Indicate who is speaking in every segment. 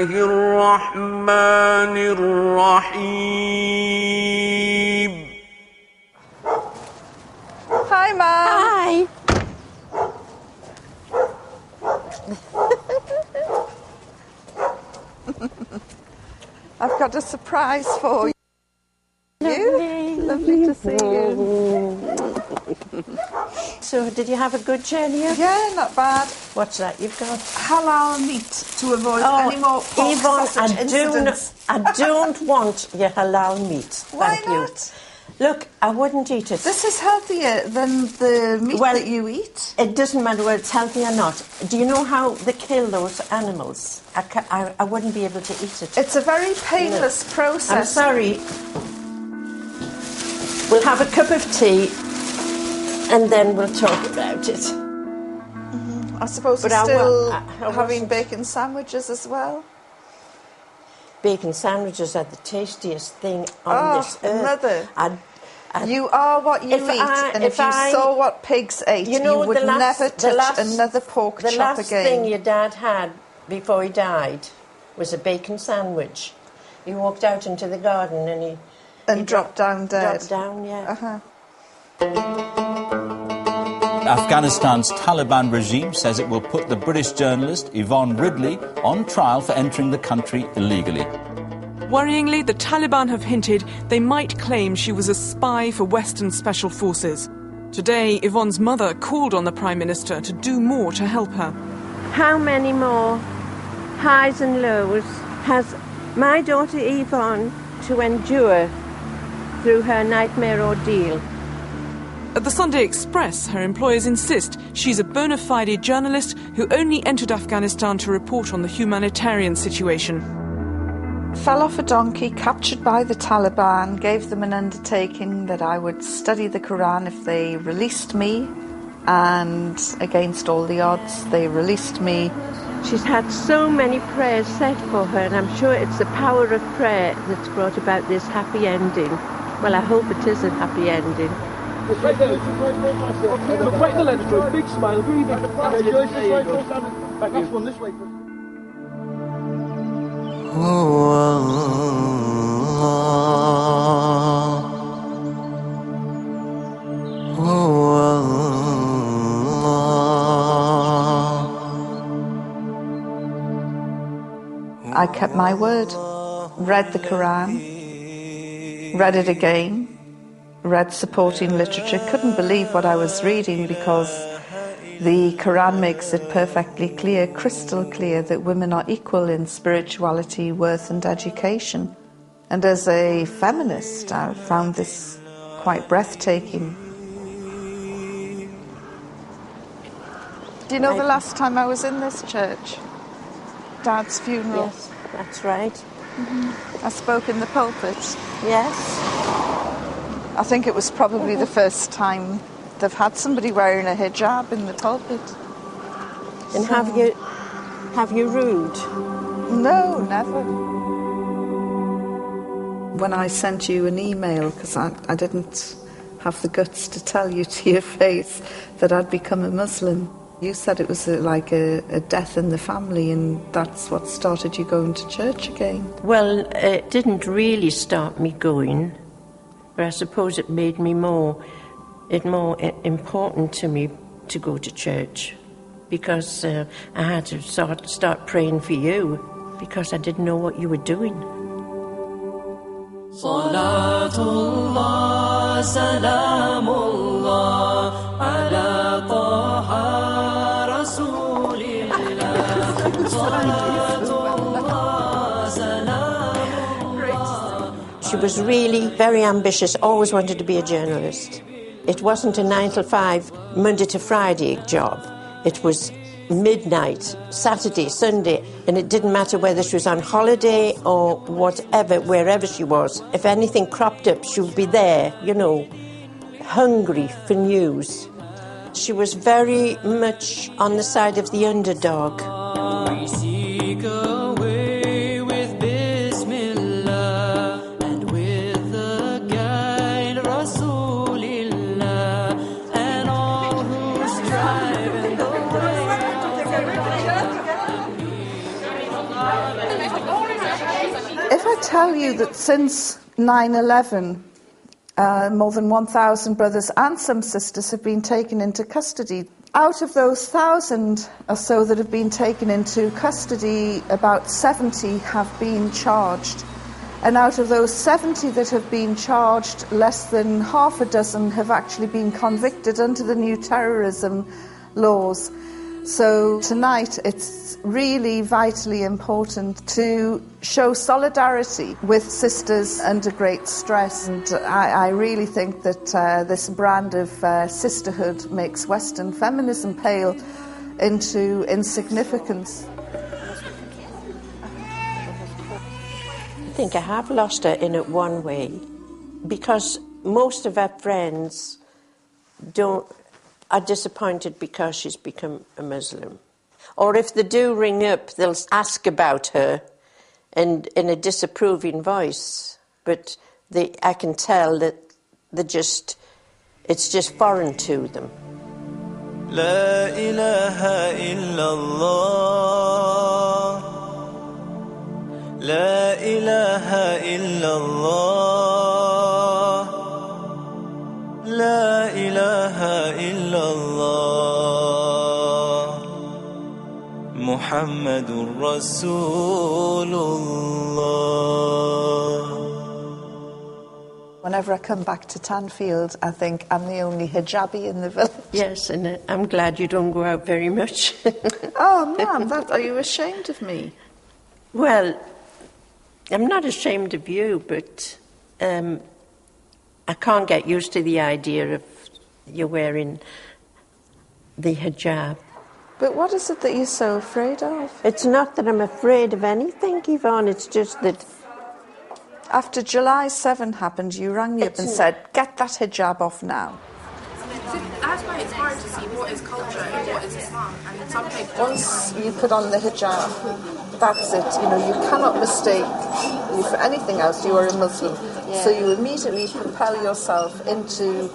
Speaker 1: الرحمن الرحيم.
Speaker 2: Hi, Mum.
Speaker 3: Hi.
Speaker 2: I've got a surprise for you. Lovely to see you.
Speaker 3: So, did you have a good journey?
Speaker 2: Yeah, not bad.
Speaker 3: What's that you've got?
Speaker 2: Halal meat to avoid any more pork sausage incidents.
Speaker 3: I don't want your halal meat.
Speaker 2: Why
Speaker 3: Thank
Speaker 2: not?
Speaker 3: you. Look, I wouldn't eat it.
Speaker 2: This is healthier than the meat that you eat.
Speaker 3: It doesn't matter whether it's healthy or not. Do you know how they kill those animals? I wouldn't be able to eat it.
Speaker 2: It's a very painless process.
Speaker 3: I'm sorry. We'll have a cup of tea and then we'll talk about it.
Speaker 2: I suppose
Speaker 3: But
Speaker 2: you're still
Speaker 3: I
Speaker 2: having
Speaker 3: wasn't.
Speaker 2: bacon sandwiches as well.
Speaker 3: Bacon sandwiches are the tastiest thing on this earth.
Speaker 2: Mother.
Speaker 3: I
Speaker 2: You are what you eat, and if you saw what pigs ate, you would never touch another pork chop again.
Speaker 3: The last thing your dad had before he died was a bacon sandwich. He walked out into the garden and he
Speaker 2: dropped down dead.
Speaker 3: Dropped down, yeah.
Speaker 4: Afghanistan's Taliban regime says it will put the British journalist Yvonne Ridley on trial for entering the country illegally.
Speaker 5: Worryingly, the Taliban have hinted they might claim she was a spy for Western special forces. Today, Yvonne's mother called on the Prime Minister to do more to help her.
Speaker 3: How many more highs and lows has my daughter Yvonne to endure through her nightmare ordeal?
Speaker 5: At the Sunday Express, her employers insist she's a bona fide journalist who only entered Afghanistan to report on the humanitarian situation.
Speaker 2: Fell off a donkey, captured by the Taliban, gave them an undertaking that I would study the Quran if they released me, and against all the odds, they released me.
Speaker 3: She's had so many prayers said for her, and I'm sure it's the power of prayer that's brought about this happy ending. Well, I hope it is a happy ending.
Speaker 6: Right there. Right in the lens, Joyce. Big smile, really big. Joyce, this way, Last one, this way.
Speaker 2: I kept my word, read the Quran, read it again, read supporting literature, couldn't believe what I was reading because the Quran makes it perfectly clear, crystal clear, that women are equal in spirituality, worth and education. And as a feminist, I found this quite breathtaking. Do you know the last time I was in this church? Dad's funeral.
Speaker 3: Yes, that's right.
Speaker 2: I spoke in the pulpit.
Speaker 3: Yes.
Speaker 2: I think it was probably the first time they've had somebody wearing a hijab in the pulpit.
Speaker 3: And have you rude?
Speaker 2: No, never. When I sent you an email, because I didn't have the guts to tell you to your face that I'd become a Muslim, you said it was like a death in the family, and that's what started you going to church again.
Speaker 3: Well, it didn't really start me going, but I suppose it made me more important to me to go to church, because I had to start praying for you, because I didn't know what you were doing. Salatullah, salamullah, ala taha rasulillah. Salatullah, salamullah. She was really very ambitious, always wanted to be a journalist. It wasn't a 9 to 5, Monday to Friday job. It was midnight, Saturday, Sunday, and it didn't matter whether she was on holiday or whatever, wherever she was. If anything cropped up, she would be there, hungry for news. She was very much on the side of the underdog.
Speaker 2: tell you that since 9/11, more than 1,000 brothers and some sisters have been taken into custody. Out of those 1,000 or so that have been taken into custody, about 70 have been charged. And out of those 70 that have been charged, less than half a dozen have actually been convicted under the new terrorism laws. So tonight it's really vitally important to show solidarity with sisters under great stress, and I really think that this brand of sisterhood makes Western feminism pale into insignificance.
Speaker 3: I think I have lost her in it one way, because most of her friends are disappointed because she's become a Muslim. Or if they do ring up, they'll ask about her and in a disapproving voice. But I can tell that it's just foreign to them.
Speaker 7: La ilaha illallah, La ilaha illallah, La ilaha illallah, Muhammadur Rasulullah.
Speaker 2: Whenever I come back to Tanfield, I think I'm the only hijabi in the village.
Speaker 3: Yes, and I'm glad you don't go out very much.
Speaker 2: Oh, ma'am, are you ashamed of me?
Speaker 3: Well, I'm not ashamed of you, but I can't get used to the idea of you wearing the hijab.
Speaker 2: But what is it that you're so afraid of?
Speaker 3: It's not that I'm afraid of anything, Yvonne, it's just that...
Speaker 2: After July 7 happened, you rang me up and said, get that hijab off now.
Speaker 8: That's why it's hard to see what is culture and what is Islam. And some people...
Speaker 2: Once you put on the hijab, that's it. You know, you cannot mistake you for anything else. You are a Muslim. Yeah. So you immediately propel yourself into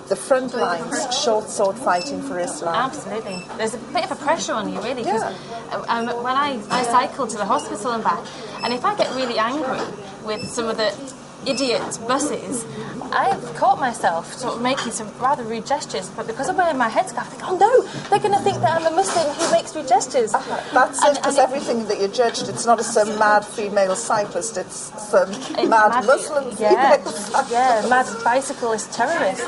Speaker 2: the front lines, short sword fighting for Islam.
Speaker 9: Absolutely. There's a bit of a pressure on you, really, because when I cycle to the hospital and back, and if I get really angry with some of the idiot buses, I've caught myself sort of making some rather rude gestures, but because I'm wearing my headscarf, I think, oh no, they're going to think that I'm a Muslim who makes rude gestures.
Speaker 2: That's it, because everything that you're judged, it's not some mad female cyclist, it's some mad Muslim female cyclist.
Speaker 9: Yeah, mad bicyclist terrorist.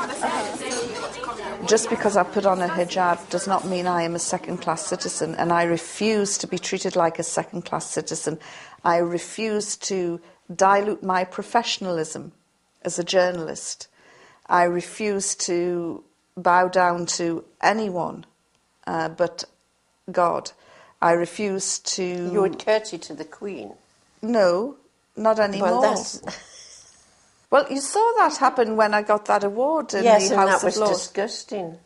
Speaker 2: Just because I put on a hijab does not mean I am a second-class citizen, and I refuse to be treated like a second-class citizen. I refuse to dilute my professionalism as a journalist. I refuse to bow down to anyone but God. I refuse to...
Speaker 3: You would curtsy to the Queen?
Speaker 2: No, not anymore. Well, you saw that happen when I got that award in the House of Lords.
Speaker 3: Yes, and that was disgusting.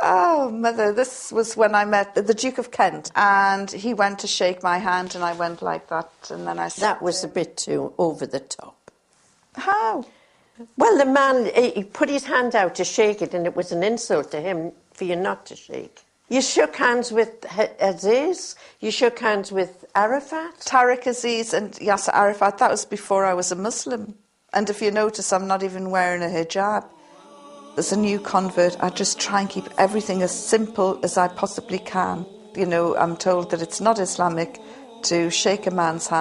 Speaker 2: Oh, Mother, this was when I met the Duke of Kent, and he went to shake my hand, and I went like that, and then I said...
Speaker 3: That was a bit too over the top.
Speaker 2: How?
Speaker 3: Well, the man, he put his hand out to shake it, and it was an insult to him for you not to shake. You shook hands with Aziz, you shook hands with Arafat.
Speaker 2: Tariq Aziz and Yasser Arafat, that was before I was a Muslim. And if you notice, I'm not even wearing a hijab. As a new convert, I just try and keep everything as simple as I possibly can. You know, I'm told that it's not Islamic to shake a man's hand.